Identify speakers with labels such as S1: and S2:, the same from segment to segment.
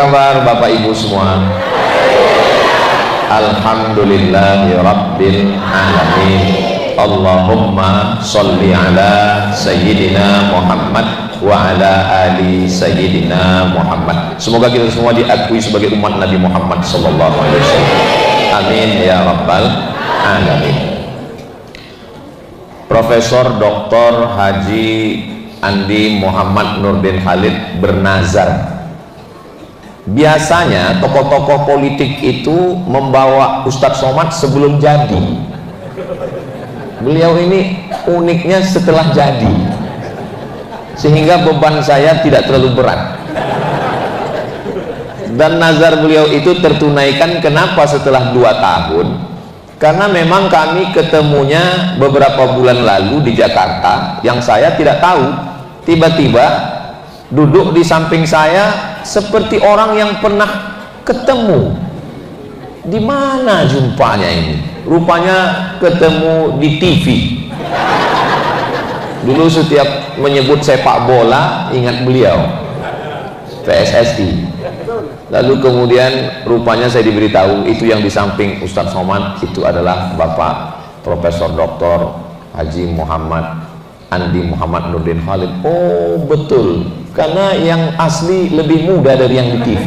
S1: kabar Bapak Ibu semua? Alhamdulillahirabbil alamin. Allahumma sholli ala sayyidina Muhammad wa ala ali sayyidina Muhammad. Semoga kita semua diakui sebagai umat Nabi Muhammad sallallahu alaihi wasallam. Amin ya rabbal alamin. Profesor Dr. Haji Andi Muhammad Nurdin Khalid bernazar. Biasanya tokoh-tokoh politik itu membawa Ustadz Somad sebelum jadi. Beliau ini uniknya setelah jadi, sehingga beban saya tidak terlalu berat. Dan nazar beliau itu tertunaikan. Kenapa setelah 2 tahun? Karena memang kami ketemunya beberapa bulan lalu di Jakarta, yang saya tidak tahu. Tiba-tiba duduk di samping saya seperti orang yang pernah ketemu. Di mana jumpanya ini? Rupanya ketemu di TV. Dulu setiap menyebut sepak bola ingat beliau, PSSI. Lalu kemudian rupanya saya diberitahu itu yang di samping Ustadz Somad itu adalah Bapak Profesor Dr. Haji Muhammad Andi Muhammad Nurdin Khalid. Oh betul, karena yang asli lebih muda dari yang di TV.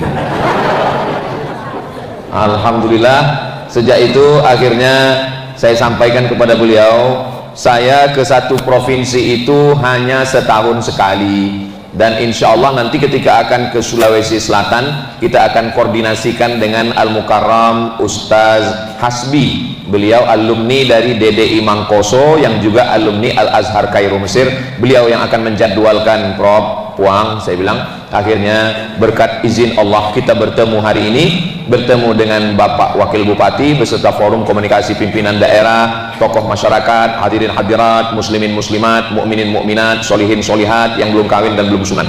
S1: Alhamdulillah, sejak itu akhirnya saya sampaikan kepada beliau, saya ke satu provinsi itu hanya setahun sekali, dan insya Allah nanti ketika akan ke Sulawesi Selatan kita akan koordinasikan dengan Al-Mukarram Ustaz Hasbi. Beliau alumni dari DDI Mangkoso yang juga alumni Al-Azhar Kairo Mesir. Beliau yang akan menjadwalkan. Prof Puang, saya bilang, akhirnya berkat izin Allah kita bertemu hari ini, bertemu dengan Bapak Wakil Bupati beserta forum komunikasi pimpinan daerah, tokoh masyarakat, hadirin hadirat, muslimin muslimat, mukminin mukminat, solihin solihat yang belum kawin dan belum sunat.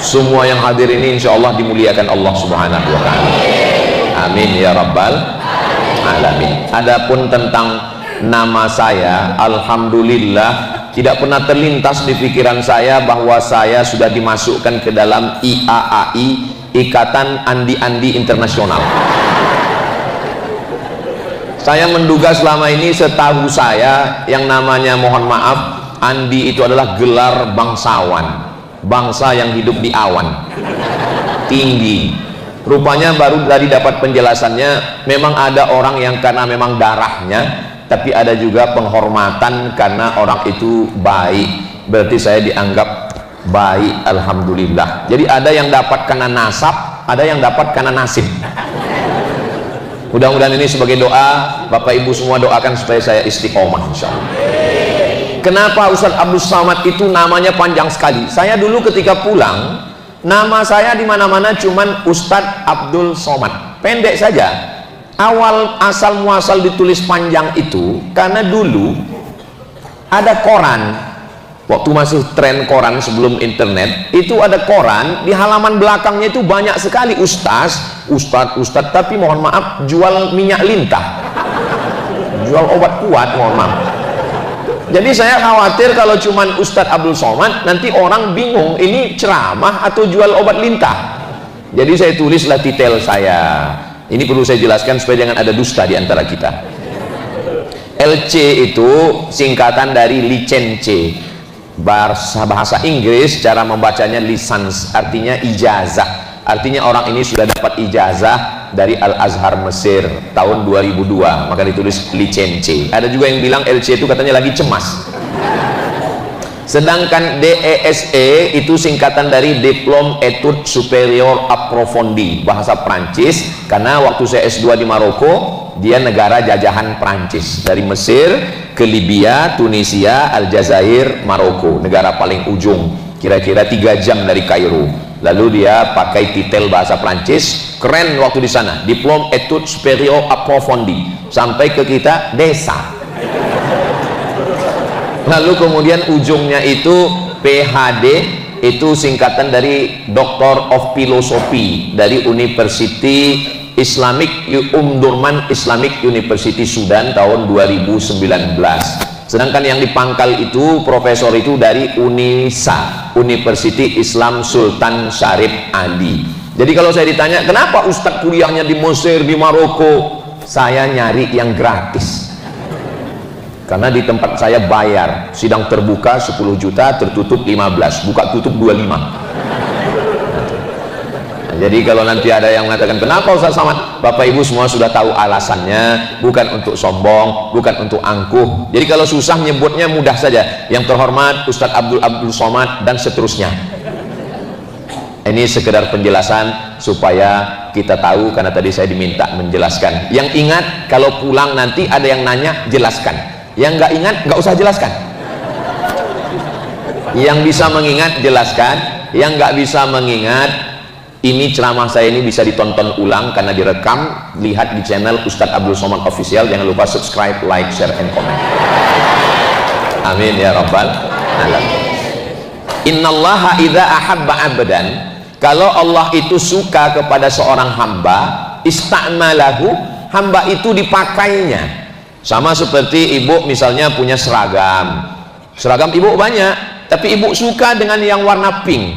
S1: Semua yang hadir ini insya Allah dimuliakan Allah subhanahu wa ta'ala. Amin ya rabbal alamin. Adapun tentang nama saya, alhamdulillah tidak pernah terlintas di pikiran saya bahwa saya sudah dimasukkan ke dalam IAAI, Ikatan Andi-Andi Internasional. Saya menduga selama ini, setahu saya, yang namanya, mohon maaf, Andi itu adalah gelar bangsawan, bangsa yang hidup di awan tinggi. Rupanya baru tadi dapat penjelasannya, memang ada orang yang karena memang darahnya, tapi ada juga penghormatan karena orang itu baik. Berarti saya dianggap baik, alhamdulillah. Jadi ada yang dapat karena nasab, ada yang dapat karena nasib. Mudah-mudahan ini sebagai doa, Bapak Ibu semua doakan supaya saya istiqomah insyaallah. Kenapa Ustadz Abdul Somad itu namanya panjang sekali? Saya dulu ketika pulang, nama saya di mana-mana cuman Ustadz Abdul Somad, pendek saja. Awal asal muasal ditulis panjang itu karena dulu ada koran, waktu masih tren koran sebelum internet, itu ada koran, di halaman belakangnya itu banyak sekali ustaz, tapi mohon maaf jual minyak lintah, jual obat kuat, mohon maaf. Jadi saya khawatir kalau cuman Ustadz Abdul Somad nanti orang bingung ini ceramah atau jual obat lintah. Jadi saya tulislah titel saya. Ini perlu saya jelaskan supaya jangan ada dusta di antara kita. LC itu singkatan dari licence, bahasa Inggris cara membacanya lisans, artinya ijazah. Artinya orang ini sudah dapat ijazah dari Al-Azhar Mesir tahun 2002, maka ditulis licence. Ada juga yang bilang LC itu katanya lagi cemas. Sedangkan DESE itu singkatan dari Diplôme Études Supérieures Approfondies, bahasa Prancis, karena waktu saya S2 di Maroko, dia negara jajahan Prancis, dari Mesir ke Libya, Tunisia, Aljazair, Maroko, negara paling ujung, kira-kira 3 jam dari Kairo. Lalu dia pakai titel bahasa Prancis, keren waktu di sana, Diplôme Études Supérieures Approfondies, sampai ke kita desa. Lalu kemudian ujungnya itu PhD, itu singkatan dari Doctor of Philosophy dari University Islamic Durman Islamic University Sudan tahun 2019. Sedangkan yang dipangkal itu profesor itu dari UNISA, University Islam Sultan Syarif Ali. Jadi kalau saya ditanya, kenapa Ustadz kuliahnya di Mesir, di Maroko? Saya nyari yang gratis. Karena di tempat saya bayar, sidang terbuka 10 juta, tertutup 15, buka tutup 25. Nah, jadi kalau nanti ada yang mengatakan, kenapa Ustaz Samad? Bapak Ibu semua sudah tahu alasannya, bukan untuk sombong, bukan untuk angkuh. Jadi kalau susah nyebutnya mudah saja. Yang terhormat Ustadz Abdul Somad dan seterusnya. Ini sekedar penjelasan supaya kita tahu, karena tadi saya diminta menjelaskan. Yang ingat, kalau pulang nanti ada yang nanya, jelaskan. Yang nggak ingat, nggak usah jelaskan. Yang bisa mengingat, jelaskan. Yang nggak bisa mengingat, ini ceramah saya ini bisa ditonton ulang karena direkam. Lihat di channel Ustadz Abdul Somad Official. Jangan lupa subscribe, like, share, and comment. Amin ya rabbal alamin. Innallaha idza ahabba abdan, kalau Allah itu suka kepada seorang hamba, ista'malahu, hamba itu dipakainya. Sama seperti ibu misalnya punya seragam ibu banyak, tapi ibu suka dengan yang warna pink,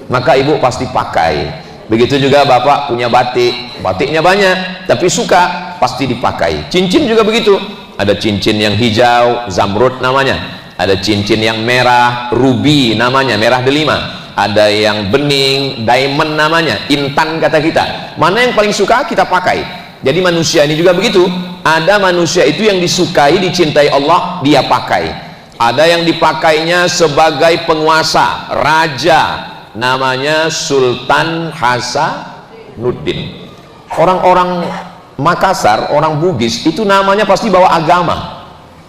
S1: maka ibu pasti pakai. Begitu juga bapak punya batiknya banyak, tapi suka, pasti dipakai. Cincin juga begitu, ada cincin yang hijau, zamrud namanya, ada cincin yang merah, ruby namanya, merah delima, ada yang bening, diamond namanya, intan kata kita. Mana yang paling suka kita pakai. Jadi manusia ini juga begitu. Ada manusia itu yang disukai, dicintai Allah, dia pakai. Ada yang dipakainya sebagai penguasa, raja, namanya Sultan Hasanuddin. Orang-orang Makassar, orang Bugis, itu namanya pasti bawa agama.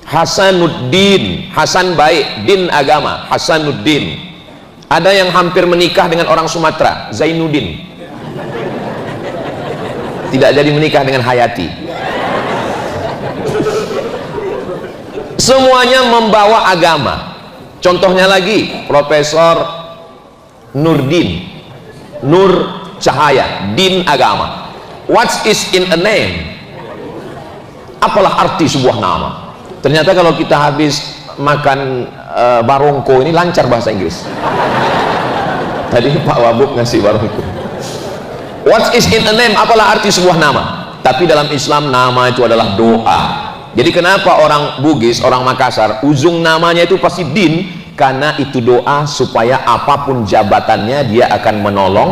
S1: Hasanuddin, Hasan baik, din agama, Hasanuddin. Ada yang hampir menikah dengan orang Sumatera, Zainuddin. Tidak jadi menikah dengan Hayati. Semuanya membawa agama. Contohnya lagi, Profesor Nurdin, Nur Cahaya, din agama. What is in a name? Apalah arti sebuah nama? Ternyata kalau kita habis makan barongko ini lancar bahasa Inggris. Tadi Pak Wabuk ngasih barongko. What is in a name? Apalah arti sebuah nama? Tapi dalam Islam nama itu adalah doa. Jadi kenapa orang Bugis, orang Makassar, ujung namanya itu pasti din? Karena itu doa supaya apapun jabatannya dia akan menolong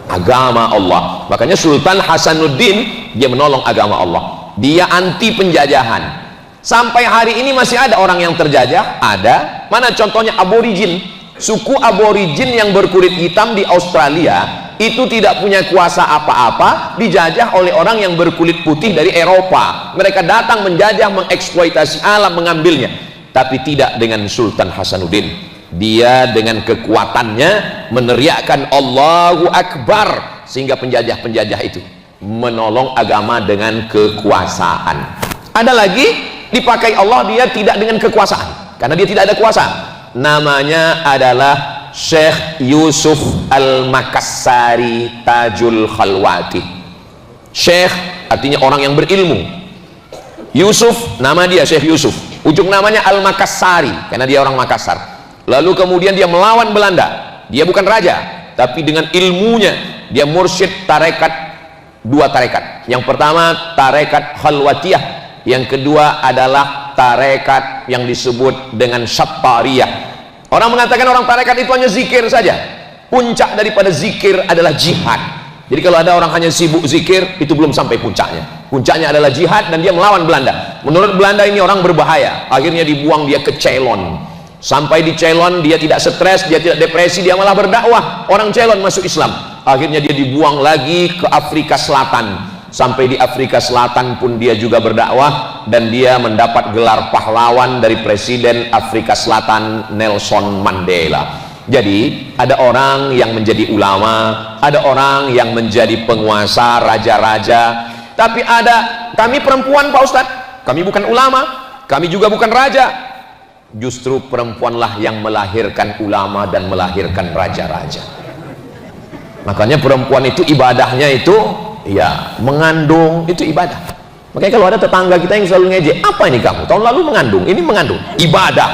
S1: agama Allah. Makanya Sultan Hasanuddin dia menolong agama Allah. Dia anti penjajahan. Sampai hari ini masih ada orang yang terjajah, ada. Mana contohnya aborigin? Suku aborigin yang berkulit hitam di Australia itu tidak punya kuasa apa-apa, dijajah oleh orang yang berkulit putih dari Eropa. Mereka datang menjajah, mengeksploitasi alam, mengambilnya. Tapi tidak dengan Sultan Hasanuddin. Dia dengan kekuatannya meneriakkan Allahu Akbar, sehingga penjajah-penjajah itu menolong agama dengan kekuasaan. Ada lagi dipakai Allah, dia tidak dengan kekuasaan, karena dia tidak ada kuasa. Namanya adalah Syekh Yusuf Al-Makassari Tajul Khalwati. Syekh artinya orang yang berilmu. Yusuf, nama dia Syekh Yusuf. Ujung namanya Al-Makassari, karena dia orang Makassar. Lalu kemudian dia melawan Belanda. Dia bukan raja, tapi dengan ilmunya dia mursyid tarekat, dua tarekat. Yang pertama tarekat Khalwatiyah, yang kedua adalah tarekat yang disebut dengan Syattariyah. Orang mengatakan orang tarekat itu hanya zikir saja. Puncak daripada zikir adalah jihad. Jadi kalau ada orang hanya sibuk zikir, itu belum sampai puncaknya. Puncaknya adalah jihad, dan dia melawan Belanda. Menurut Belanda ini orang berbahaya. Akhirnya dibuang dia ke Ceylon. Sampai di Ceylon dia tidak stres, dia tidak depresi, dia malah berdakwah. Orang Ceylon masuk Islam. Akhirnya dia dibuang lagi ke Afrika Selatan. Sampai di Afrika Selatan pun dia juga berdakwah, dan dia mendapat gelar pahlawan dari Presiden Afrika Selatan Nelson Mandela. Jadi ada orang yang menjadi ulama, ada orang yang menjadi penguasa, raja-raja. Tapi ada kami perempuan Pak Ustadz, kami bukan ulama, kami juga bukan raja. Justru perempuanlah yang melahirkan ulama dan melahirkan raja-raja. Makanya perempuan itu ibadahnya itu ya mengandung, itu ibadah. Makanya kalau ada tetangga kita yang selalu ngejek, apa ini kamu tahun lalu mengandung, ini mengandung, ibadah.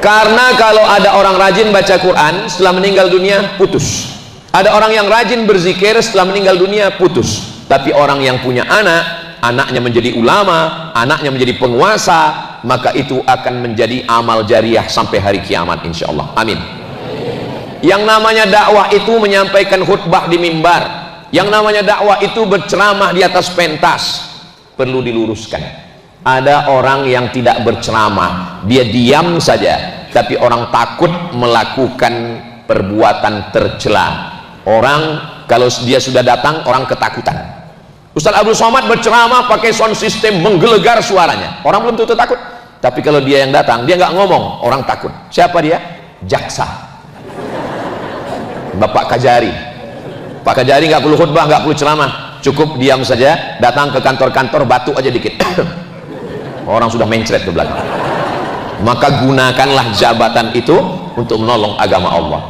S1: Karena kalau ada orang rajin baca Quran setelah meninggal dunia putus, ada orang yang rajin berzikir setelah meninggal dunia putus. Tapi orang yang punya anak, anaknya menjadi ulama, anaknya menjadi penguasa, maka itu akan menjadi amal jariah sampai hari kiamat insyaallah. Amin. Yang namanya dakwah itu menyampaikan khutbah di mimbar, yang namanya dakwah itu berceramah di atas pentas. Perlu diluruskan, ada orang yang tidak berceramah, dia diam saja, tapi orang takut melakukan perbuatan tercela. Orang kalau dia sudah datang, orang ketakutan. Ustaz Abdul Somad berceramah pakai sound system menggelegar suaranya, orang belum tentu takut. Tapi kalau dia yang datang, dia nggak ngomong, orang takut. Siapa dia? Jaksa, Bapak Kajari. Pak Kajari nggak perlu khutbah, nggak perlu ceramah, cukup diam saja, datang ke kantor-kantor, batuk aja dikit orang sudah mencret ke belakang. Maka gunakanlah jabatan itu untuk menolong agama Allah.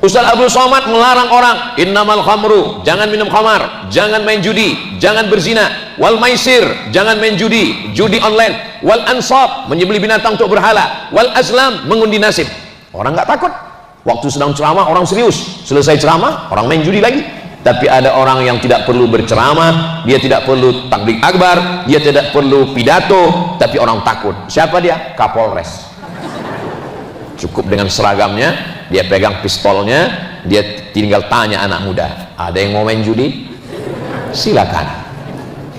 S1: Ustaz Abdul Somad melarang orang, innamal khamru, jangan minum khamar, jangan main judi, jangan berzina, wal maisir, jangan main judi, judi online, wal ansab, menyembelih binatang untuk berhala, wal azlam, mengundi nasib. Orang nggak takut. Waktu sedang ceramah orang serius, selesai ceramah orang main judi lagi. Tapi ada orang yang tidak perlu berceramah, dia tidak perlu tabligh akbar, dia tidak perlu pidato, tapi orang takut. Siapa dia? Kapolres. Cukup dengan seragamnya, dia pegang pistolnya, dia tinggal tanya anak muda, ada yang mau main judi? Silakan.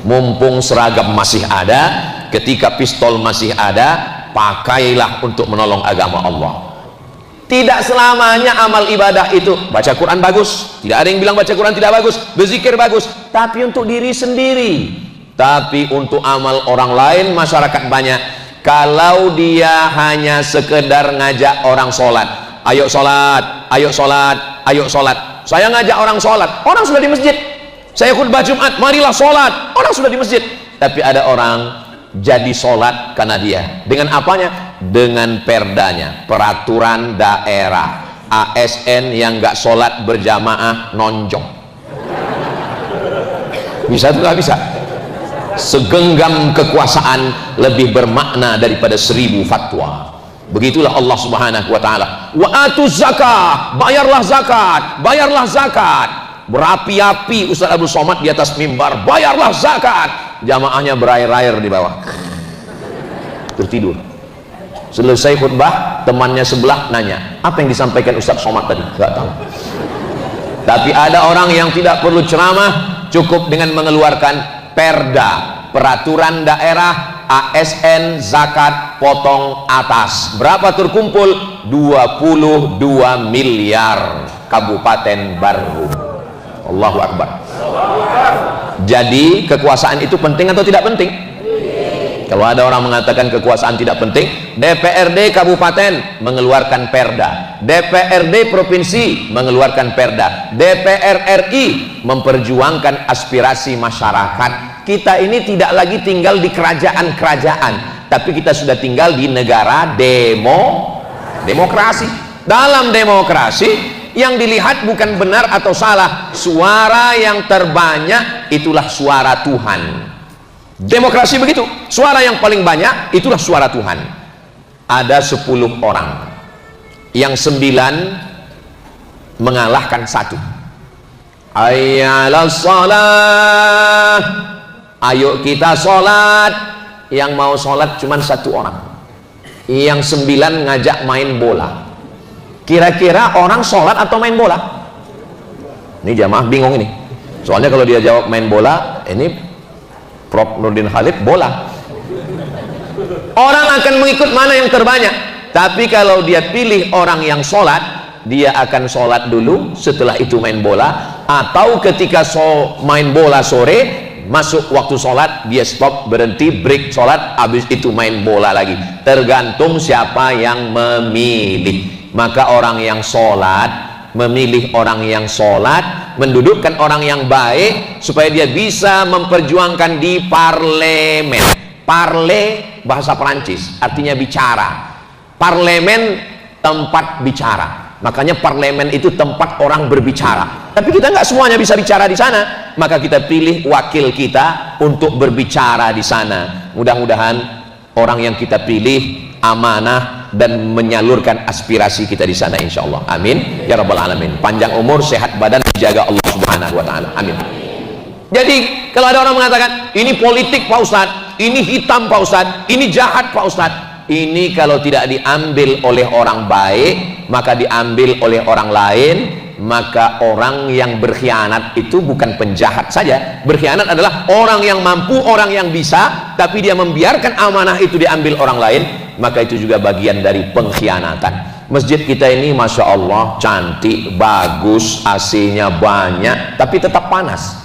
S1: Mumpung seragam masih ada, ketika pistol masih ada, pakailah untuk menolong agama Allah. Tidak selamanya amal ibadah itu baca Quran bagus, tidak ada yang bilang baca Quran tidak bagus, berzikir bagus, tapi untuk diri sendiri. Tapi untuk amal orang lain, masyarakat banyak, kalau dia hanya sekedar ngajak orang sholat, ayo sholat, ayo sholat, ayo sholat. Saya ngajak orang sholat, orang sudah di masjid. Saya khutbah Jumat, marilah sholat, orang sudah di masjid. Tapi ada orang jadi sholat karena dia, dengan apanya? Dengan perdanya, peraturan daerah. ASN yang nggak sholat berjamaah nonjok. Bisa atau nggak bisa? Segenggam kekuasaan lebih bermakna daripada 1000 fatwa. Begitulah Allah Subhanahu wa ta'ala. Wa atuz zakah, bayarlah zakat, bayarlah zakat. Berapi-api Ustaz Abdul Somad di atas mimbar, bayarlah zakat. Jamaahnya berair-air di bawah, tertidur. Selesai khutbah, temannya sebelah nanya, apa yang disampaikan Ustaz Somad tadi? Gak tahu. Tapi ada orang yang tidak perlu ceramah, cukup dengan mengeluarkan perda, peraturan daerah, ASN, zakat, potong atas. Berapa terkumpul? 22 miliar Kabupaten Baru. Allahu Akbar. Jadi kekuasaan itu penting atau tidak penting? Kalau ada orang mengatakan kekuasaan tidak penting, DPRD kabupaten mengeluarkan perda, DPRD provinsi mengeluarkan perda, DPR RI memperjuangkan aspirasi masyarakat. Kita ini tidak lagi tinggal di kerajaan-kerajaan, tapi kita sudah tinggal di negara demokrasi. Dalam demokrasi yang dilihat bukan benar atau salah, suara yang terbanyak itulah suara Tuhan. Demokrasi begitu, suara yang paling banyak itulah suara Tuhan. Ada 10 orang, yang 9 mengalahkan 1. Ayyalas shalah, ayo kita sholat. Yang mau sholat cuma 1 orang, yang 9 ngajak main bola. Kira-kira orang sholat atau main bola? Ini jamaah bingung ini, soalnya kalau dia jawab main bola, ini Prof. Nurdin Khalid bola. Orang akan mengikut mana yang terbanyak. Tapi kalau dia pilih orang yang sholat, dia akan sholat dulu, setelah itu main bola. Atau ketika main bola sore, masuk waktu sholat, dia stop, berhenti, break sholat, habis itu main bola lagi. Tergantung siapa yang memilih. Maka orang yang sholat memilih orang yang sholat, mendudukkan orang yang baik supaya dia bisa memperjuangkan di parlemen. Parle bahasa Perancis artinya bicara, parlemen tempat bicara. Makanya parlemen itu tempat orang berbicara. Tapi kita nggak semuanya bisa bicara di sana, maka kita pilih wakil kita untuk berbicara di sana. Mudah-mudahan orang yang kita pilih amanah dan menyalurkan aspirasi kita di sana insyaallah. Amin ya rabbal alamin. Panjang umur, sehat badan dijaga Allah Subhanahu wa taala. Amin. Jadi kalau ada orang mengatakan ini politik Pak Ustadz, ini hitam Pak Ustadz, ini jahat Pak Ustadz, ini kalau tidak diambil oleh orang baik maka diambil oleh orang lain. Maka orang yang berkhianat itu bukan penjahat saja. Berkhianat adalah orang yang mampu, orang yang bisa, tapi dia membiarkan amanah itu diambil orang lain, maka itu juga bagian dari pengkhianatan. Masjid kita ini Masya Allah cantik, bagus, AC-nya banyak, tapi tetap panas.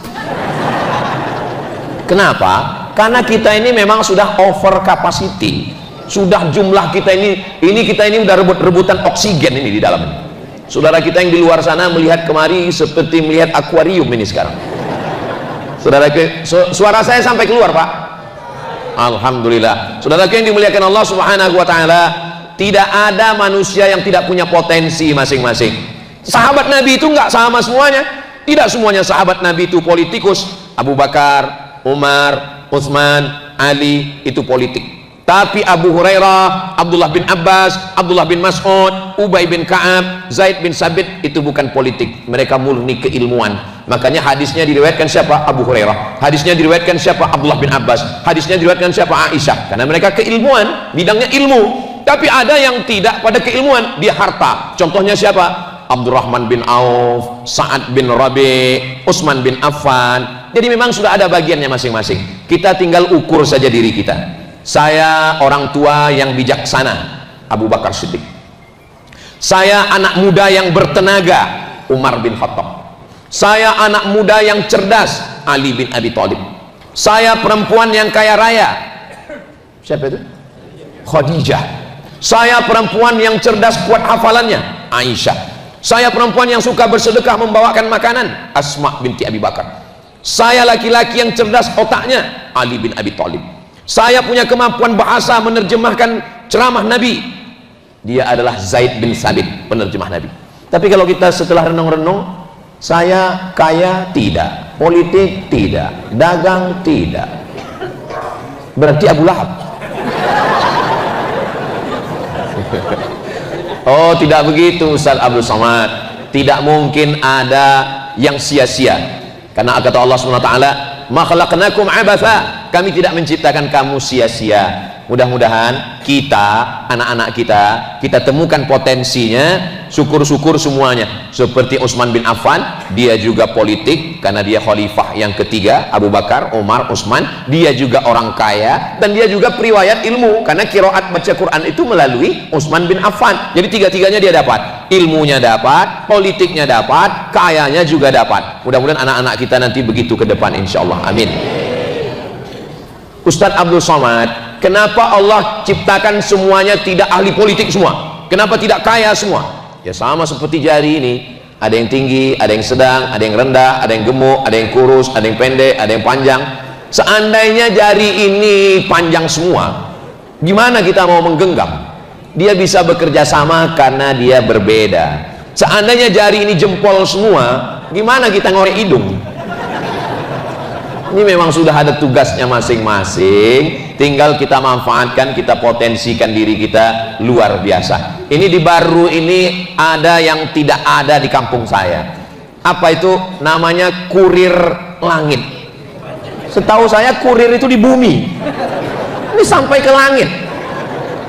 S1: Kenapa? Karena kita ini memang sudah over capacity. Sudah jumlah kita ini kita ini udah rebut-rebutan oksigen ini di dalam ini. Saudara kita yang di luar sana melihat kemari seperti melihat akuarium ini sekarang. Saudara, suara saya sampai keluar Pak? Alhamdulillah. Saudara yang dimuliakan Allah Subhanahu wa taala, tidak ada manusia yang tidak punya potensi masing-masing. Sahabat Nabi itu enggak sama semuanya. Tidak semuanya sahabat Nabi itu politikus. Abu Bakar, Umar, Utsman, Ali itu politik. Tapi Abu Hurairah, Abdullah bin Abbas, Abdullah bin Mas'ud, Ubay bin Ka'ab, Zaid bin Sabit itu bukan politik. Mereka murni keilmuan. Makanya hadisnya diriwayatkan siapa? Abu Hurairah. Hadisnya diriwayatkan siapa? Abdullah bin Abbas. Hadisnya diriwayatkan siapa? Aisyah. Karena mereka keilmuan, bidangnya ilmu. Tapi ada yang tidak pada keilmuan, dia harta. Contohnya siapa? Abdurrahman bin Auf, Sa'ad bin Rabi', Utsman bin Affan. Jadi memang sudah ada bagiannya masing-masing. Kita tinggal ukur saja diri kita. Saya orang tua yang bijaksana, Abu Bakar Siddiq. Saya anak muda yang bertenaga, Umar bin Khattab. Saya anak muda yang cerdas, Ali bin Abi Thalib. Saya perempuan yang kaya raya, siapa itu? Khadijah. Saya perempuan yang cerdas kuat hafalannya, Aisyah. Saya perempuan yang suka bersedekah membawakan makanan, Asma binti Abi Bakar. Saya laki-laki yang cerdas otaknya, Ali bin Abi Thalib. Saya punya kemampuan bahasa menerjemahkan ceramah Nabi, dia adalah Zaid bin Sabit, penerjemah Nabi. Tapi kalau kita setelah renung-renung, saya kaya tidak, politik tidak, dagang tidak, berarti Abu Lahab. Oh tidak begitu Ustaz Abdul Somad, tidak mungkin ada yang sia-sia. Karena kata Allah SWT, ma khalaqnakum abatha, kami tidak menciptakan kamu sia-sia. Mudah-mudahan kita, anak-anak kita temukan potensinya, syukur-syukur semuanya. Seperti Utsman bin Affan, dia juga politik karena dia khalifah yang ketiga, Abu Bakar, Umar, Utsman. Dia juga orang kaya dan dia juga periwayat ilmu karena qiraat baca Quran itu melalui Utsman bin Affan. Jadi tiga-tiganya dia dapat, ilmunya dapat, politiknya dapat, kayanya juga dapat. Mudah-mudahan anak-anak kita nanti begitu ke depan insyaallah. Amin. Ustadz Abdul Somad, kenapa Allah ciptakan semuanya tidak ahli politik semua? Kenapa tidak kaya semua? Ya sama seperti jari ini, ada yang tinggi, ada yang sedang, ada yang rendah, ada yang gemuk, ada yang kurus, ada yang pendek, ada yang panjang. Seandainya jari ini panjang semua, gimana kita mau menggenggam? Dia bisa bekerja sama karena dia berbeda. Seandainya jari ini jempol semua, gimana kita ngorek hidung? Ini memang sudah ada tugasnya masing-masing, tinggal kita manfaatkan, kita potensikan diri kita luar biasa. Ini di Baru ini ada yang tidak ada di kampung saya. Apa itu? Namanya kurir langit. Setahu saya kurir itu di bumi, ini sampai ke langit.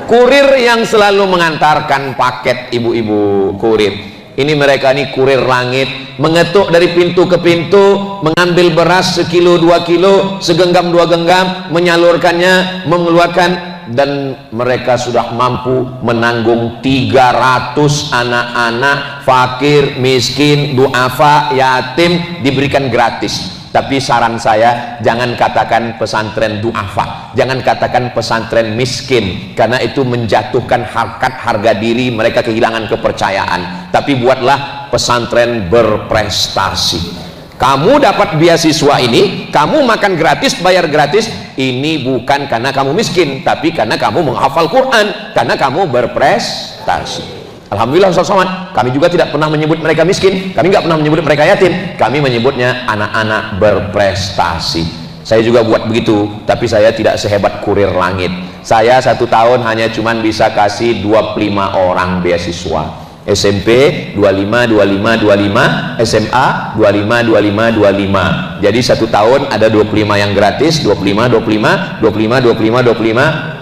S1: Kurir yang selalu mengantarkan paket, ibu-ibu kurir. Ini mereka ini kurir langit, mengetuk dari pintu ke pintu, mengambil beras sekilo 2 kilo, segenggam 2 genggam, menyalurkannya, mengeluarkan, dan mereka sudah mampu menanggung 300 anak-anak fakir, miskin, duafa, yatim, diberikan gratis. Tapi saran saya, jangan katakan pesantren duafa, jangan katakan pesantren miskin, karena itu menjatuhkan harkat harga diri, mereka kehilangan kepercayaan. Tapi buatlah pesantren berprestasi. Kamu dapat beasiswa ini, kamu makan gratis, bayar gratis, ini bukan karena kamu miskin, tapi karena kamu menghafal Quran, karena kamu berprestasi. Alhamdulillah Ustaz Somad, kami juga tidak pernah menyebut mereka miskin, kami nggak pernah menyebut mereka yatim, kami menyebutnya anak-anak berprestasi. Saya juga buat begitu, tapi saya tidak sehebat kurir langit. Saya 1 tahun hanya cuman bisa kasih 25 orang beasiswa. SMP 25, 25, 25, SMA 25, 25, 25. Jadi 1 tahun ada 25 yang gratis, 25, 25, 25, 25,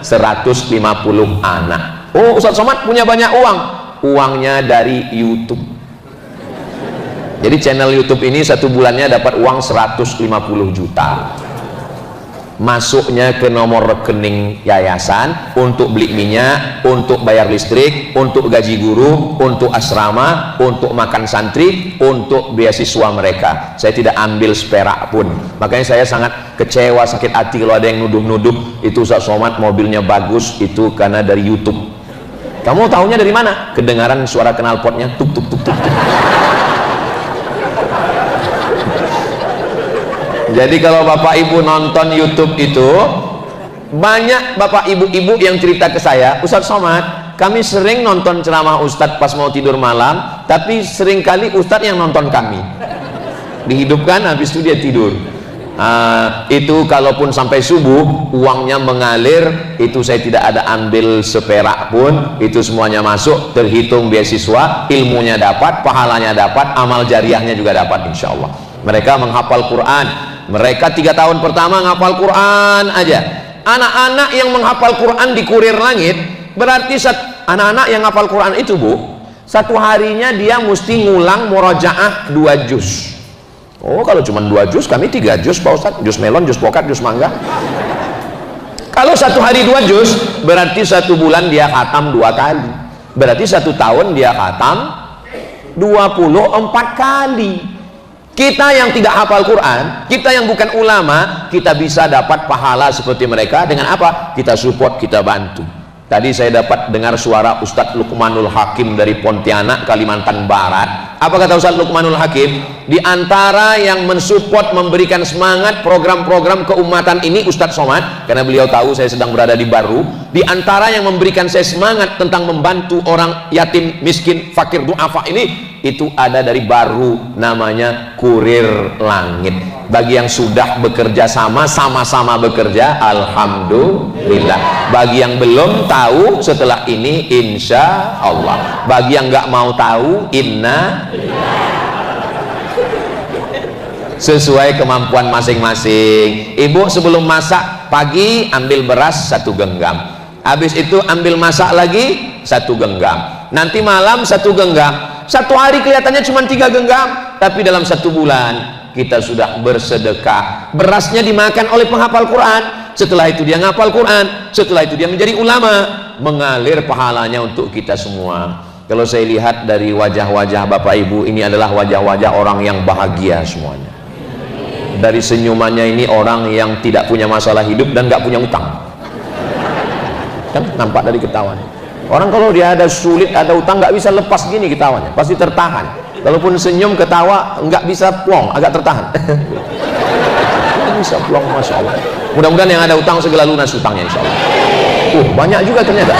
S1: 25, 150 anak. Oh, Ustaz Somad punya banyak uang. Uangnya dari YouTube. Jadi channel YouTube ini 1 bulannya dapat uang 150 juta. Masuknya ke nomor rekening yayasan untuk beli minyak, untuk bayar listrik, untuk gaji guru, untuk asrama, untuk makan santri, untuk beasiswa mereka. Saya tidak ambil seperak pun. Makanya saya sangat kecewa, sakit hati kalau ada yang nuduh-nuduh itu Ustaz Somad mobilnya bagus, itu karena dari YouTube. Kamu tahunya dari mana? Kedengaran suara knalpotnya tuk tuk tuk tuk tuk. Jadi kalau bapak ibu nonton YouTube itu, banyak bapak ibu-ibu yang cerita ke saya, Ustaz Somad, kami sering nonton ceramah Ustadz pas mau tidur malam, tapi seringkali Ustadz yang nonton kami. Dihidupkan, habis itu dia tidur. Itu kalaupun sampai subuh uangnya mengalir, itu saya tidak ada ambil seperak pun, itu semuanya masuk, terhitung beasiswa, ilmunya dapat, pahalanya dapat, amal jariahnya juga dapat, insya Allah. Mereka menghafal Quran. Mereka 3 tahun pertama menghafal Quran aja. Anak-anak yang menghafal Quran di kurir langit, berarti anak-anak yang menghafal Quran itu, Bu, 1 harinya dia mesti ngulang murojaah 2 juz. Oh, kalau cuma 2 juz, kami 3 juz Pak Ustadz. Juz melon, juz pokat, juz mangga. Kalau 1 hari 2 juz, berarti 1 bulan dia khatam 2 kali. Berarti 1 tahun dia khatam 24 kali. Kita yang tidak hafal Quran, kita yang bukan ulama, kita bisa dapat pahala seperti mereka dengan apa? Kita support, kita bantu. Tadi saya dapat dengar suara Ustadz Luqmanul Hakim dari Pontianak, Kalimantan Barat. Apa kata Ustadz Luqmanul Hakim? Di antara yang mensupport, memberikan semangat program-program keumatan ini Ustadz Somad, karena beliau tahu saya sedang berada di Baru. Di antara yang memberikan saya semangat tentang membantu orang yatim, miskin, fakir, du'afa ini, itu ada dari Baru, namanya Kurir Langit. Bagi yang sudah bekerja sama-sama bekerja, alhamdulillah. Bagi yang belum tahu, setelah ini insya Allah. Bagi yang nggak mau tahu, inna sesuai kemampuan masing-masing. Ibu sebelum masak pagi ambil beras 1 genggam, habis itu ambil masak lagi 1 genggam, nanti malam 1 genggam. 1 hari kelihatannya cuma 3 genggam, tapi dalam 1 bulan kita sudah bersedekah. Berasnya dimakan oleh penghafal Quran, setelah itu dia ngapal Quran, setelah itu dia menjadi ulama, mengalir pahalanya untuk kita semua. Kalau saya lihat dari wajah-wajah Bapak Ibu, ini adalah wajah-wajah orang yang bahagia semuanya. Dari senyumannya ini orang yang tidak punya masalah hidup dan nggak punya utang. Kan nampak dari ketawanya. Orang kalau dia ada sulit, ada utang, nggak bisa lepas gini ketawanya, pasti tertahan. Kalaupun senyum ketawa nggak bisa plong, agak tertahan. Nggak bisa plong, masya Allah. Mudah-mudahan yang ada utang segera lunas utangnya, insya Allah. Banyak juga ternyata.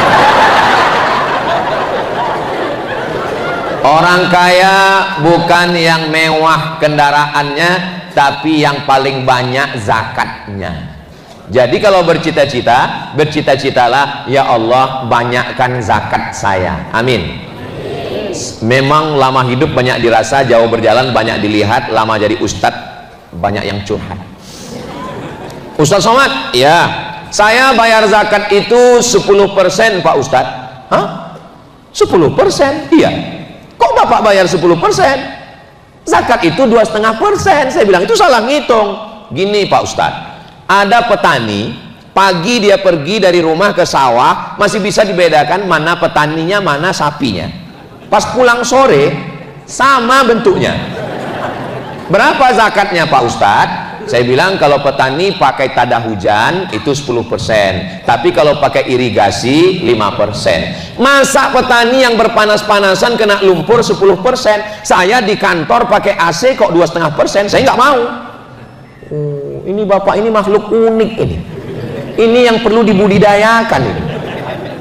S1: Orang kaya bukan yang mewah kendaraannya, tapi yang paling banyak zakatnya. Jadi kalau bercita-cita, bercita-citalah, ya Allah banyakkan zakat saya, amin. Memang lama hidup banyak dirasa, jauh berjalan banyak dilihat, lama jadi ustadz banyak yang curhat. Ustadz Somad, ya saya bayar zakat itu 10% Pak Ustadz. Hah? 10%? Iya. Kok Bapak bayar 10%? Zakat itu 2,5%. Saya bilang itu salah ngitung. Gini Pak Ustadz, ada petani, pagi dia pergi dari rumah ke sawah, masih bisa dibedakan mana petaninya, mana sapinya. Pas pulang sore, sama bentuknya. Berapa zakatnya Pak Ustadz? Saya bilang kalau petani pakai tada hujan itu 10%, tapi kalau pakai irigasi 5%. Masa petani yang berpanas-panasan kena lumpur 10%? Saya di kantor pakai AC kok 2,5%? Saya nggak mau. Ini Bapak ini makhluk unik ini. Ini yang perlu dibudidayakan ini.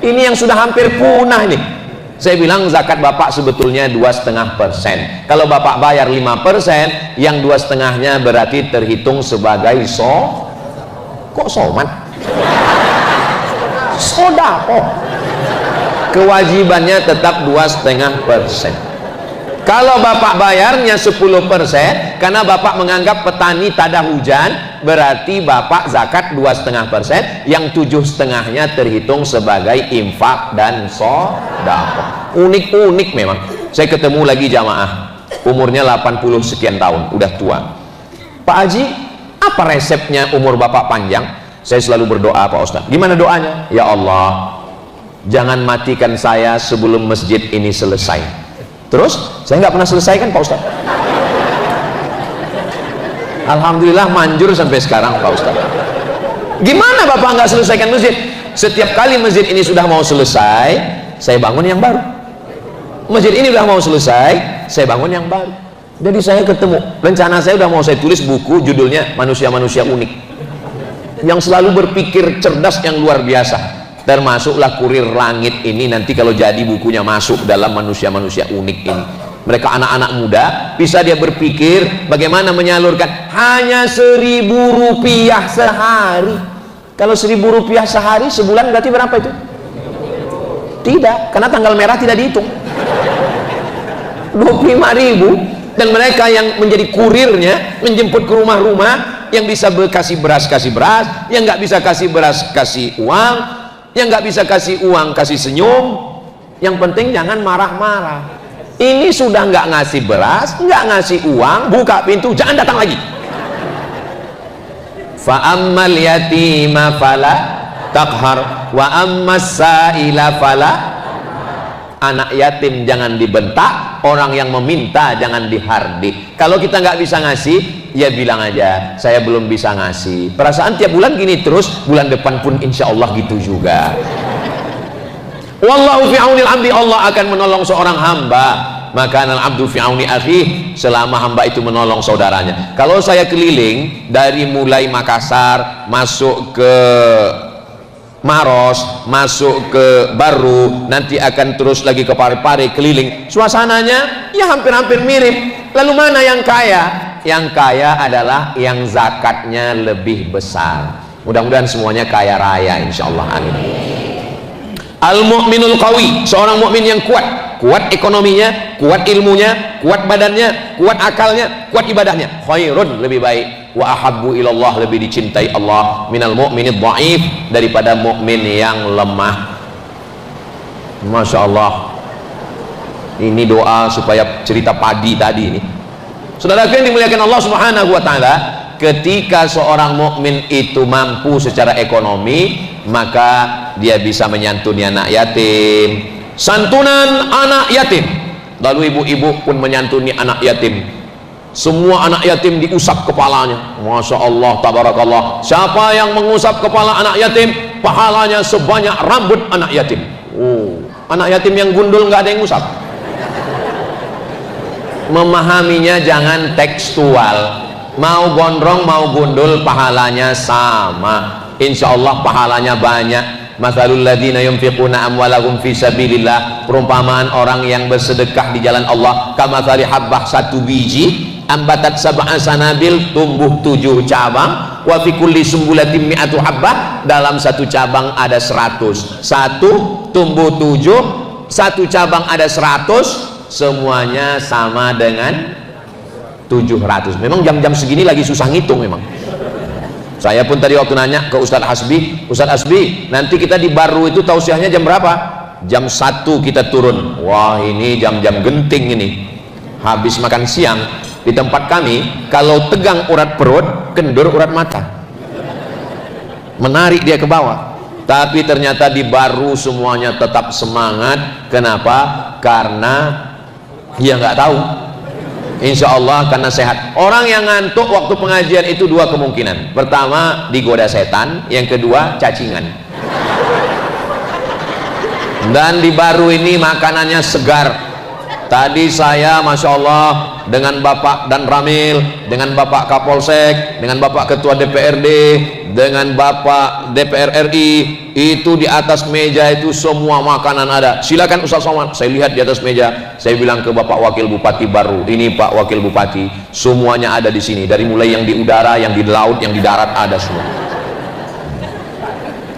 S1: Ini yang sudah hampir punah ini. Saya bilang zakat Bapak sebetulnya 2,5%. Kalau Bapak bayar 5%, yang 2,5-nya berarti terhitung sebagai kok somat? Sedekah. Kewajibannya tetap 2,5%. Kalau bapak bayarnya 10%, karena bapak menganggap petani tada hujan, berarti bapak zakat 2,5%, yang 7,5-nya terhitung sebagai infak dan sedekah. Unik-unik memang. Saya ketemu lagi jamaah, umurnya 80 sekian tahun, udah tua. Pak Haji, apa resepnya umur bapak panjang? Saya selalu berdoa, Pak Ustadz. Gimana doanya? Ya Allah, jangan matikan saya sebelum masjid ini selesai. Terus saya nggak pernah selesaikan, Pak Ustadz. Alhamdulillah manjur sampai sekarang, Pak Ustadz. Gimana bapak nggak selesaikan masjid? Setiap kali masjid ini sudah mau selesai, saya bangun yang baru. Masjid ini udah mau selesai, saya bangun yang baru. Jadi saya ketemu, rencana saya udah mau saya tulis buku, judulnya Manusia-Manusia Unik, yang selalu berpikir cerdas yang luar biasa. Termasuklah Kurir Langit ini, nanti kalau jadi bukunya masuk dalam manusia-manusia unik ini. Mereka anak-anak muda, bisa dia berpikir bagaimana menyalurkan hanya Rp1.000 sehari. Kalau Rp1.000 sehari, sebulan berarti berapa itu? Tidak, karena tanggal merah tidak dihitung. 25.000. Dan mereka yang menjadi kurirnya, menjemput ke rumah-rumah, yang bisa kasih beras, yang nggak bisa kasih beras, kasih uang, yang nggak bisa kasih uang, kasih senyum. Yang penting jangan marah-marah. Ini sudah nggak ngasih beras, nggak ngasih uang, buka pintu, jangan datang lagi. Fa'ammal yatima fala taqhar wa ammas sa'ila fala. Anak yatim jangan dibentak, orang yang meminta jangan dihardik. Kalau kita nggak bisa ngasih, ya bilang aja saya belum bisa ngasih. Perasaan tiap bulan gini terus, bulan depan pun insya Allah gitu juga. Wallahu fi aunil abdi, Allah akan menolong seorang hamba. Maka al-abdu fi auni akhi, selama hamba itu menolong saudaranya. Kalau saya keliling dari mulai Makassar masuk ke Maros, masuk ke Baru, nanti akan terus lagi ke Parepare, keliling, suasananya ya hampir-hampir mirip. Lalu mana yang kaya? Yang kaya adalah yang zakatnya lebih besar. Mudah-mudahan semuanya kaya raya insyaallah, amin. Al-mu'minul qawi, seorang mukmin yang kuat, kuat ekonominya, kuat ilmunya, kuat badannya, kuat akalnya, kuat ibadahnya, khairun, lebih baik, wa ahabbu ilallah, lebih dicintai Allah, minal mu'minid dhaif, daripada mukmin yang lemah. Masya Allah, ini doa supaya cerita padi tadi ini. Saudara yang dimuliakan Allah Subhanahu wa taala, ketika seorang mukmin itu mampu secara ekonomi, maka dia bisa menyantuni anak yatim. Santunan anak yatim, lalu ibu-ibu pun menyantuni anak yatim. Semua anak yatim diusap kepalanya. Masya Allah, tabarakallah. Siapa yang mengusap kepala anak yatim, pahalanya sebanyak rambut anak yatim. Oh, anak yatim yang gundul nggak ada yang usap. Memahaminya jangan tekstual. Mau gondrong mau gundul pahalanya sama. Insya Allah pahalanya banyak. Mathalul ladzina yunfiquna amwalahum fi sabilillah, perumpamaan orang yang bersedekah di jalan Allah, kamathali habbah, satu biji ambatat sab'a sanabil, tumbuh 7 cabang, wa fi kulli sumbulatin mi'atu habbah, dalam satu cabang ada 100. Satu tumbuh 7, satu cabang ada 100, semuanya sama dengan 700. Memang jam-jam segini lagi susah ngitung memang. Saya pun tadi waktu nanya ke Ustadz Hasbi, Ustadz Hasbi, nanti kita di Baru itu tausiahnya jam berapa? Jam 1 kita turun. Wah, ini jam-jam genting ini. Habis makan siang di tempat kami, kalau tegang urat perut, kendur urat mata. Menarik dia ke bawah. Tapi ternyata di Baru semuanya tetap semangat. Kenapa? Karena dia nggak tahu. Insya Allah karena sehat. Orang yang ngantuk waktu pengajian itu 2 kemungkinan. Pertama, digoda setan. Yang kedua, cacingan. Dan di Baru ini makanannya segar. Tadi saya Masya Allah dengan Bapak dan Ramil, dengan Bapak Kapolsek, dengan Bapak Ketua DPRD, dengan Bapak DPR RI, itu di atas meja itu semua makanan ada. Silakan Ustaz Somad. Saya lihat di atas meja, saya bilang ke Bapak Wakil Bupati Baru, ini Pak Wakil Bupati, semuanya ada di sini, dari mulai yang di udara, yang di laut, yang di darat, ada semua.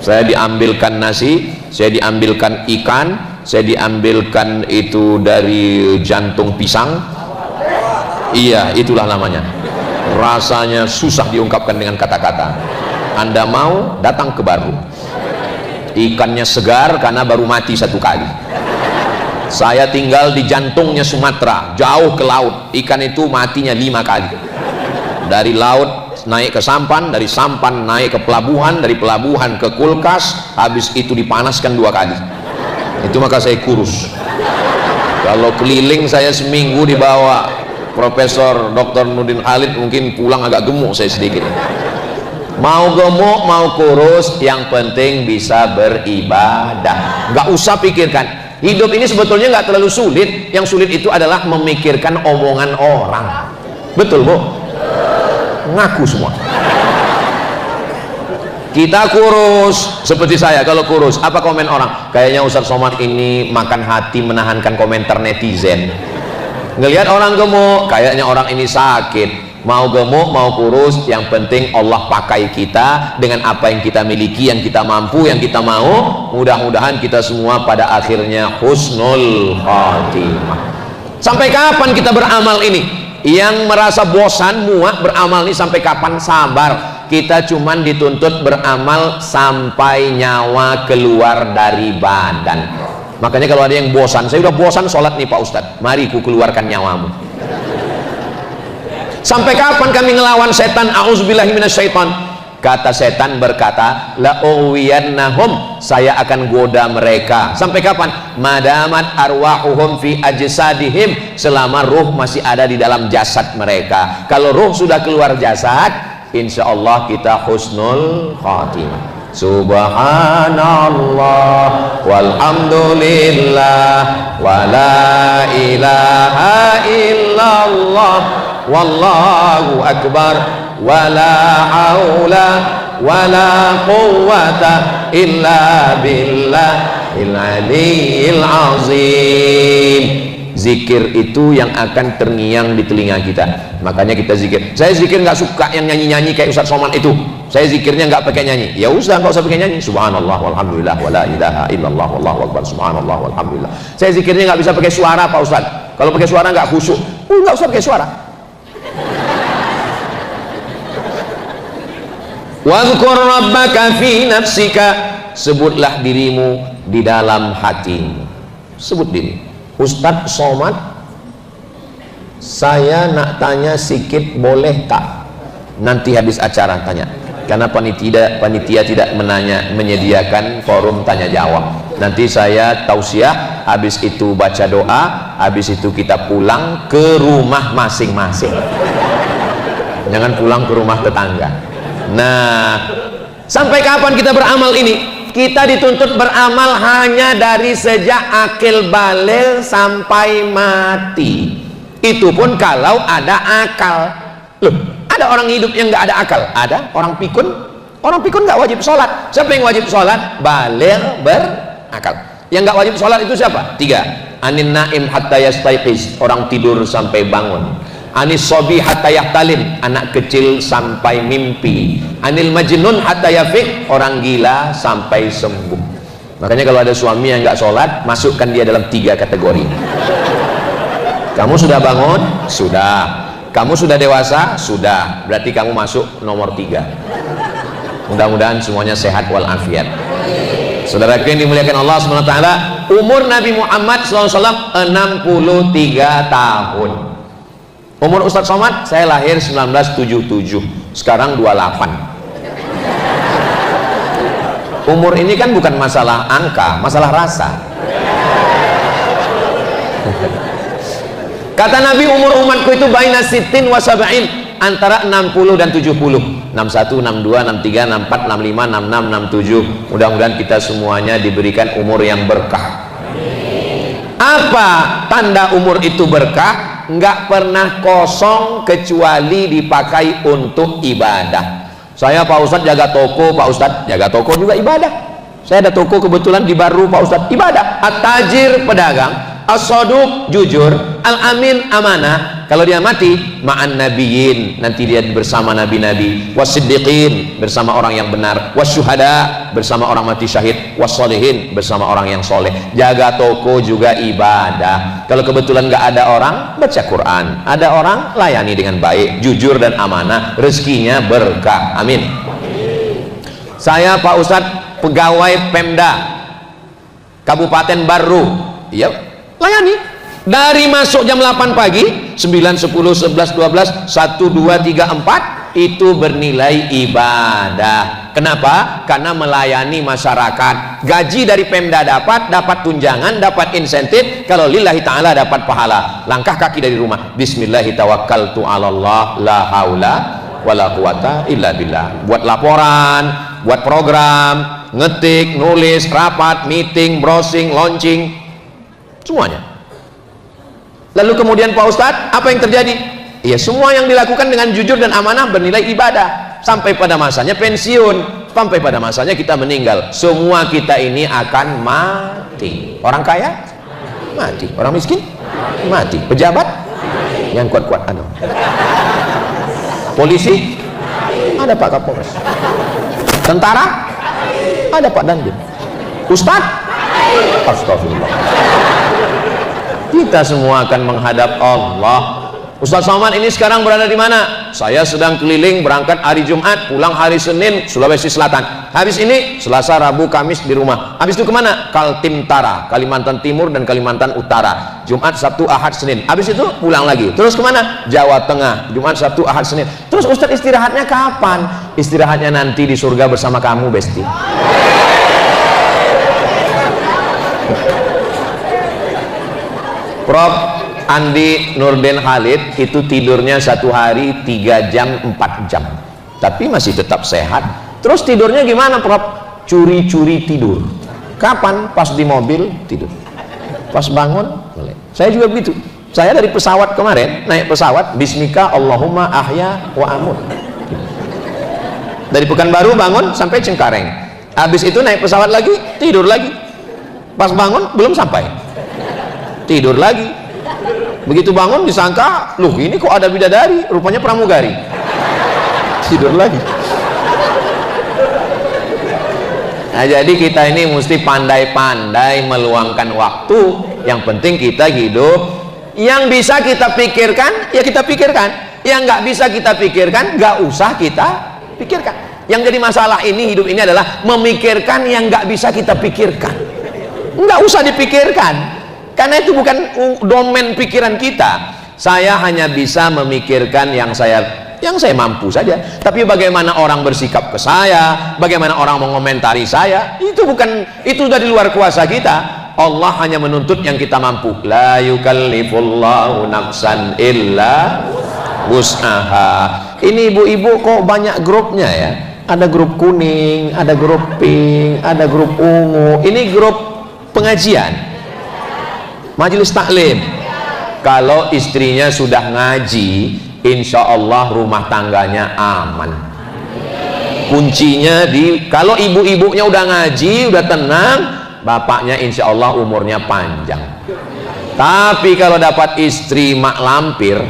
S1: Saya diambilkan nasi, saya diambilkan ikan, saya diambilkan itu dari jantung pisang. Iya, itulah namanya. Rasanya susah diungkapkan dengan kata-kata. Anda mau, datang ke Baru. Ikannya segar karena baru mati satu kali. Saya tinggal di jantungnya Sumatera, jauh ke laut. Ikan itu matinya 5 kali. Dari laut naik ke sampan, dari sampan naik ke pelabuhan, dari pelabuhan ke kulkas, habis itu dipanaskan 2 kali. Itu maka saya kurus. Kalau keliling saya seminggu dibawa Profesor Dr. Nurdin Khalid, mungkin pulang agak gemuk saya sedikit. Mau gemuk mau kurus, yang penting bisa beribadah. Nggak usah pikirkan. Hidup ini sebetulnya nggak terlalu sulit. Yang sulit itu adalah memikirkan omongan orang. Betul, Bu? Ngaku semua. Kita kurus seperti saya. Kalau kurus, apa komen orang? Kayaknya Ustaz Somad ini makan hati menahankan komentar netizen. Ngelihat orang gemuk, kayaknya orang ini sakit. Mau gemuk mau kurus, yang penting Allah pakai kita dengan apa yang kita miliki, yang kita mampu, yang kita mau. Mudah-mudahan kita semua pada akhirnya husnul khatimah. Sampai kapan kita beramal ini? Yang merasa bosan, muak beramal ini sampai kapan? Sabar. Kita cuman dituntut beramal sampai nyawa keluar dari badan. Makanya kalau ada yang bosan, saya udah bosan sholat nih Pak Ustadz, mari ku keluarkan nyawamu. Sampai kapan kami ngelawan setan? A'udzubillahi minasyaiton. Kata setan berkata, la uwiyannahum, saya akan goda mereka. Sampai kapan? Madamat arwahuhum fi ajsadihim, selama ruh masih ada di dalam jasad mereka. Kalau ruh sudah keluar jasad, insya Allah kita husnul khatimah. Subhanallah walhamdulillah wala ilaha illallah wallahu akbar wala haula wala quwwata illa billahil aliyyil azim. Zikir itu yang akan terngiang di telinga kita. Makanya kita zikir. Saya zikir nggak suka yang nyanyi-nyanyi kayak Ustaz Somad itu. Saya zikirnya nggak pakai nyanyi. Ya udah, nggak usah pakai nyanyi. Subhanallah walhamdulillah wala ilaha illallah wallahu akbar. Subhanallah walhamdulillah. Saya zikirnya nggak bisa pakai suara Pak Ustaz. Kalau pakai suara nggak khusyuk. Nggak usah pakai suara. Wadhkur rabbaka fi nafsika, sebutlah dirimu di dalam hatimu. Sebut diri. Ustadz Somad, saya nak tanya sikit boleh tak? Nanti habis acara tanya, karena panitia tidak menyediakan forum tanya jawab. Nanti saya tausiah, habis itu baca doa, habis itu kita pulang ke rumah masing-masing. Jangan pulang ke rumah tetangga. Nah, sampai kapan kita beramal ini? Kita dituntut beramal hanya dari sejak akil baligh sampai mati. Itu pun kalau ada akal. Loh, ada orang hidup yang nggak ada akal? Ada. Orang pikun nggak wajib sholat. Siapa yang wajib sholat? Baligh berakal. Yang nggak wajib sholat itu siapa? 3. Anin naim hatta yastaiqiz, orang tidur sampai bangun. Anis sobi hatta yahtalim, anak kecil sampai mimpi. Anil majnun hatta yafiq, orang gila sampai sembuh. Makanya kalau ada suami yang nggak sholat, masukkan dia dalam 3 kategori. Kamu sudah bangun? Sudah. Kamu sudah dewasa? Sudah. Berarti kamu masuk nomor 3. Mudah-mudahan semuanya sehat walafiat. Saudara yang dimuliakan Allah SWT, umur Nabi Muhammad SAW 63 tahun. Umur Ustadz Somad, saya lahir 1977, sekarang 28. Umur ini kan bukan masalah angka, masalah rasa. Kata Nabi, umur umatku itu baina sittin wa sab'in, antara 60 dan 70. 61, 62, 63, 64, 65, 66, 67. Mudah-mudahan kita semuanya diberikan umur yang berkah. Apa tanda umur itu berkah? Nggak pernah kosong kecuali dipakai untuk ibadah. Saya Pak Ustadz jaga toko, Pak Ustadz jaga toko juga ibadah. Saya ada toko kebetulan di Baru Pak Ustadz, ibadah. At-tajir pedagang as-saduq jujur, al-amin amanah. Kalau dia mati, ma'an nabiyyin, nanti dia bersama nabi-nabi, was-siddiqin, bersama orang yang benar, was-syuhada, bersama orang mati syahid, was-sholihin, bersama orang yang soleh. Jaga toko juga ibadah. Kalau kebetulan nggak ada orang, baca Quran. Ada orang, layani dengan baik, jujur dan amanah, rezekinya berkah. Amin. Saya Pak Ustadz pegawai Pemda Kabupaten Baru, ya, layani. Dari masuk jam 8 pagi, 9, 10, 11, 12, 1, 2, 3, 4 itu bernilai ibadah. Kenapa? Karena melayani masyarakat. Gaji dari Pemda dapat tunjangan, dapat insentif. Kalau lillahi ta'ala dapat pahala. Langkah kaki dari rumah, bismillahirrahmanirrahim, la haula wala quwata illa billah. Buat laporan, buat program, ngetik, nulis, rapat, meeting, browsing, launching, semuanya. Lalu kemudian Pak Ustadz, apa yang terjadi? Ya, semua yang dilakukan dengan jujur dan amanah bernilai ibadah. Sampai pada masanya pensiun, sampai pada masanya kita meninggal. Semua kita ini akan mati. Orang kaya mati, orang miskin mati, pejabat yang kuat-kuat ada, polisi ada Pak Kapolres, tentara ada Pak Dandim, Ustadz astagfirullah. Kita semua akan menghadap Allah. Ustaz Somad ini sekarang berada di mana? Saya sedang keliling, berangkat hari Jumat, pulang hari Senin, Sulawesi Selatan. Habis ini Selasa, Rabu, Kamis di rumah. Habis itu kemana? Kaltimtara, Kalimantan Timur dan Kalimantan Utara. Jumat, Sabtu, Ahad, Senin. Habis itu pulang lagi. Terus kemana? Jawa Tengah, Jumat, Sabtu, Ahad, Senin. Terus Ustaz istirahatnya kapan? Istirahatnya nanti di surga bersama kamu, Besti. Prof Andi Nurdin Khalid itu tidurnya satu hari 3 jam 4 jam, tapi masih tetap sehat. Terus tidurnya gimana Prof? Curi-curi tidur. Kapan? Pas di mobil tidur, pas bangun melek. Saya juga begitu. Saya dari pesawat kemarin, naik pesawat, bismika Allahumma ahya wa amut. Dari Pekanbaru bangun sampai Cengkareng. Habis itu naik pesawat lagi, tidur lagi. Pas bangun belum sampai, tidur lagi. Begitu bangun disangka, loh ini kok ada bidadari, rupanya pramugari. Tidur lagi. Nah, jadi kita ini mesti pandai-pandai meluangkan waktu. Yang penting kita hidup. Yang bisa kita pikirkan, ya kita pikirkan. Yang nggak bisa kita pikirkan, nggak usah kita pikirkan. Yang jadi masalah ini, hidup ini adalah memikirkan yang nggak bisa kita pikirkan. Nggak usah dipikirkan, karena itu bukan domain pikiran kita. Saya hanya bisa memikirkan yang saya mampu saja. Tapi bagaimana orang bersikap ke saya, bagaimana orang mengomentari saya, itu sudah di luar kuasa kita. Allah hanya menuntut yang kita mampu. La yukallifullahu nafsan illa wus'aha. Ini ibu-ibu kok banyak grupnya ya? Ada grup kuning, ada grup pink, ada grup ungu. Ini grup pengajian, majelis taklim. Kalau istrinya sudah ngaji, insya Allah rumah tangganya aman. Kuncinya kalau ibu-ibunya udah ngaji, udah tenang, bapaknya insya Allah umurnya panjang. Tapi kalau dapat istri mak lampir,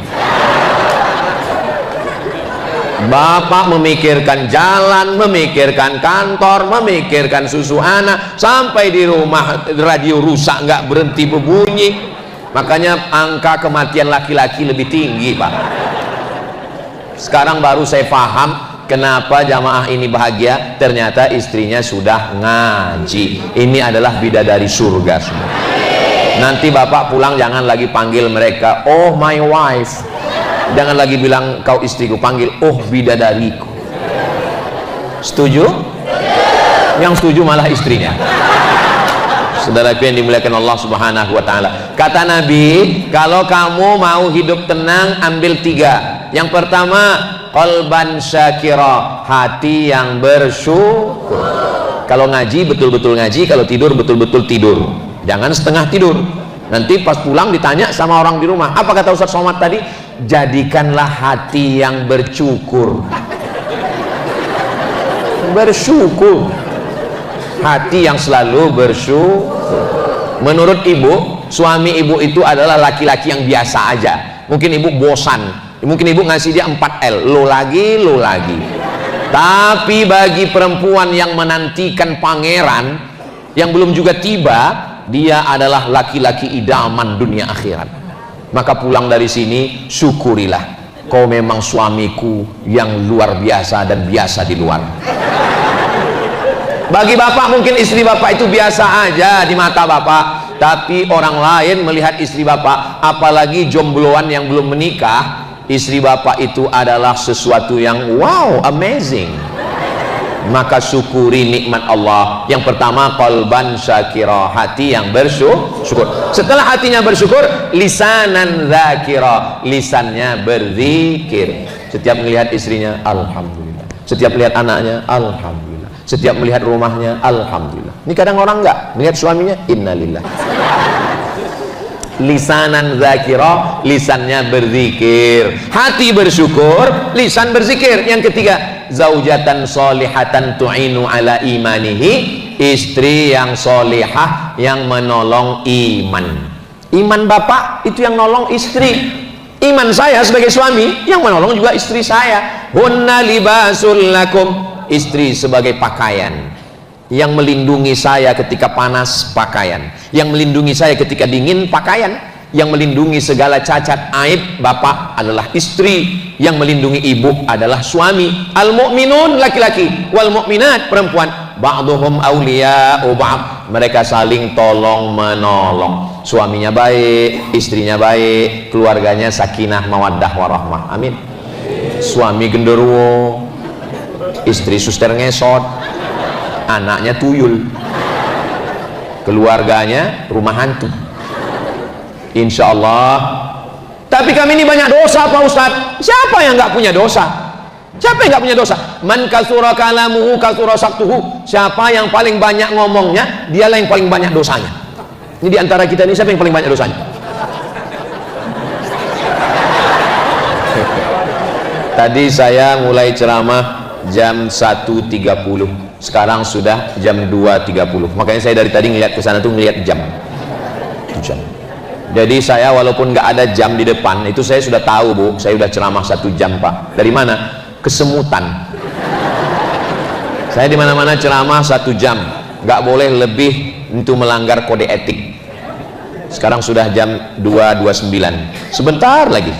S1: bapak memikirkan jalan, memikirkan kantor, memikirkan susu anak, sampai di rumah radio rusak nggak berhenti berbunyi. Makanya angka kematian laki-laki lebih tinggi Pak. Sekarang baru saya paham kenapa jamaah ini bahagia. Ternyata istrinya sudah ngaji. Ini adalah bidadari surga semua. Nanti bapak pulang jangan lagi panggil mereka oh my wife, jangan lagi bilang kau istriku, panggil oh bidadariku. Setuju? Yang setuju malah istrinya. Saudaraku yang dimuliakan Allah Subhanahu wa ta'ala, kata Nabi, kalau kamu mau hidup tenang, ambil 3. Yang pertama, qalban syakira, hati yang bersyukur. Kalau ngaji betul-betul ngaji, kalau tidur betul-betul tidur, jangan setengah tidur. Nanti pas pulang ditanya sama orang di rumah, apa kata Ustaz Somad tadi? Jadikanlah hati yang bersyukur. Bersyukur, hati yang selalu bersyukur. Menurut ibu, suami ibu itu adalah laki-laki yang biasa aja. Mungkin ibu bosan, mungkin ibu ngasih dia 4L, lo lagi, lo lagi. Tapi bagi perempuan yang menantikan pangeran yang belum juga tiba, dia adalah laki-laki idaman dunia akhirat. Maka pulang dari sini, syukurilah, kau memang suamiku yang luar biasa dan biasa di luar. Bagi bapak mungkin istri bapak itu biasa aja di mata bapak, tapi orang lain melihat istri bapak, apalagi jombloan yang belum menikah, istri bapak itu adalah sesuatu yang wow, amazing. Maka syukuri nikmat Allah. Yang pertama, qalban syakira, hati yang bersyukur. Setelah hatinya bersyukur, lisanan dzakira, lisannya berzikir. Setiap melihat istrinya, alhamdulillah. Setiap melihat anaknya, alhamdulillah. Setiap melihat rumahnya, alhamdulillah. Ini kadang orang enggak melihat suaminya, innalillah. Lisanan dzakira, lisannya berzikir, hati bersyukur, lisan berzikir. Yang ketiga, zaujatan solihatan tu'inu ala imanihi, istri yang solihah yang menolong iman. Iman bapak itu yang nolong istri, iman saya sebagai suami yang menolong juga istri saya. Hunna libasul lakum, istri sebagai pakaian yang melindungi saya ketika panas, pakaian yang melindungi saya ketika dingin, pakaian yang melindungi segala cacat aib bapak adalah istri, yang melindungi ibu adalah suami. Al mu'minun laki-laki, wal mu'minat perempuan, ba'duhum awliya'u ba'd, mereka saling tolong menolong. Suaminya baik, istrinya baik, keluarganya sakinah mawaddah warahmah, amin. Suami genderuwo, istri suster ngesot, anaknya tuyul, keluarganya rumah hantu, insya Allah. Tapi kami ini banyak dosa Pak Ustadz. Siapa yang nggak punya dosa? Siapa yang nggak punya dosa? Man kasura kalamuhu kasura saktuhu, siapa yang paling banyak ngomongnya, dialah yang paling banyak dosanya. Ini diantara kita ini siapa yang paling banyak dosanya? Tadi saya mulai ceramah jam 1.30, sekarang sudah jam 2.30. Makanya saya dari tadi ngeliat ke sana tuh ngeliat jam. Jadi saya walaupun nggak ada jam di depan, itu saya sudah tahu Bu, saya sudah ceramah 1 jam Pak. Dari mana? Kesemutan. Saya di mana-mana ceramah 1 jam, nggak boleh lebih, itu melanggar kode etik. Sekarang sudah jam 2.29, sebentar lagi.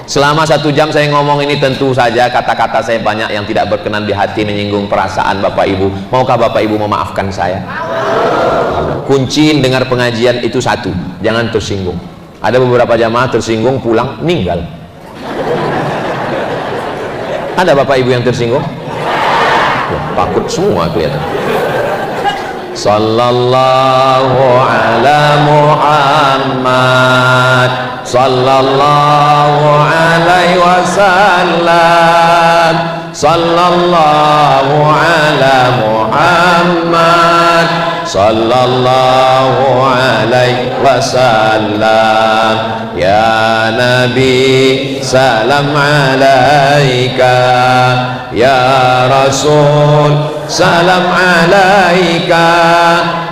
S1: Selama 1 jam saya ngomong ini, tentu saja kata-kata saya banyak yang tidak berkenan di hati, menyinggung perasaan Bapak Ibu. Maukah Bapak Ibu memaafkan saya? Kunci dengar pengajian itu satu, jangan tersinggung. Ada beberapa jamaah tersinggung pulang meninggal. Ada Bapak Ibu yang tersinggung? Takut semua kelihatan. Sallallahu ala Muhammad, sallallahu alaihi wasallam, sallallahu ala Muhammad, sallallahu alaihi wasallam. Ya Nabi salam alaika, ya Rasul salam alaika,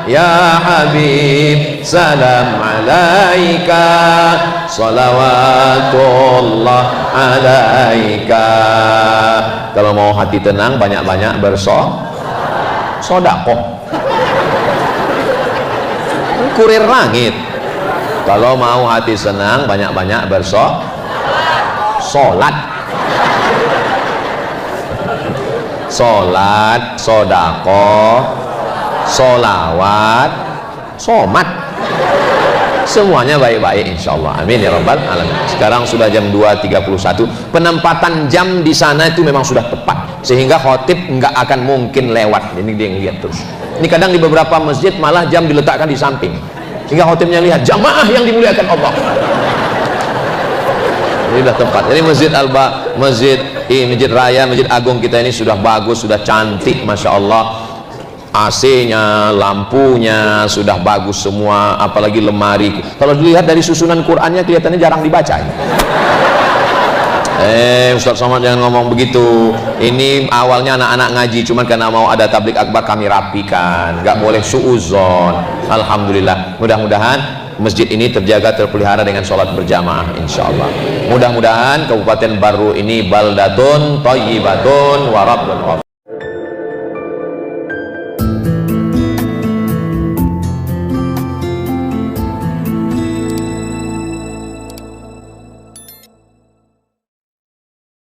S1: ya Habib salam alaika, salawatullah alaika. Kalau mau hati tenang, banyak-banyak bersodakoh, kurir langit. Kalau mau hati senang, banyak-banyak bersolat, solat, sodako, solawat, somat, semuanya baik-baik insyaallah, amin ya rabbal alamin. Sekarang sudah jam 2.31, penempatan jam di sana itu memang sudah tepat, sehingga khotib nggak akan mungkin lewat. Ini dia ngeliat terus. Ini kadang di beberapa masjid malah jam diletakkan di samping, sehingga khotibnya lihat jamaah yang dimuliakan Allah. Ini sudah tepat. Jadi Masjid Masjid Raya, Masjid Agung kita ini sudah bagus, sudah cantik, masya Allah. AC-nya, lampunya sudah bagus semua, apalagi lemari. Kalau dilihat dari susunan Qurannya kelihatannya jarang dibaca. Ustaz Somad jangan ngomong begitu. Ini awalnya anak-anak ngaji, cuman karena mau ada tablik akbar kami rapikan, nggak boleh suuzon. Alhamdulillah, mudah-mudahan masjid ini terjaga, terpelihara dengan sholat berjamaah insyaallah. Mudah-mudahan Kabupaten Baru ini baldatun thayyibatun wa rabbun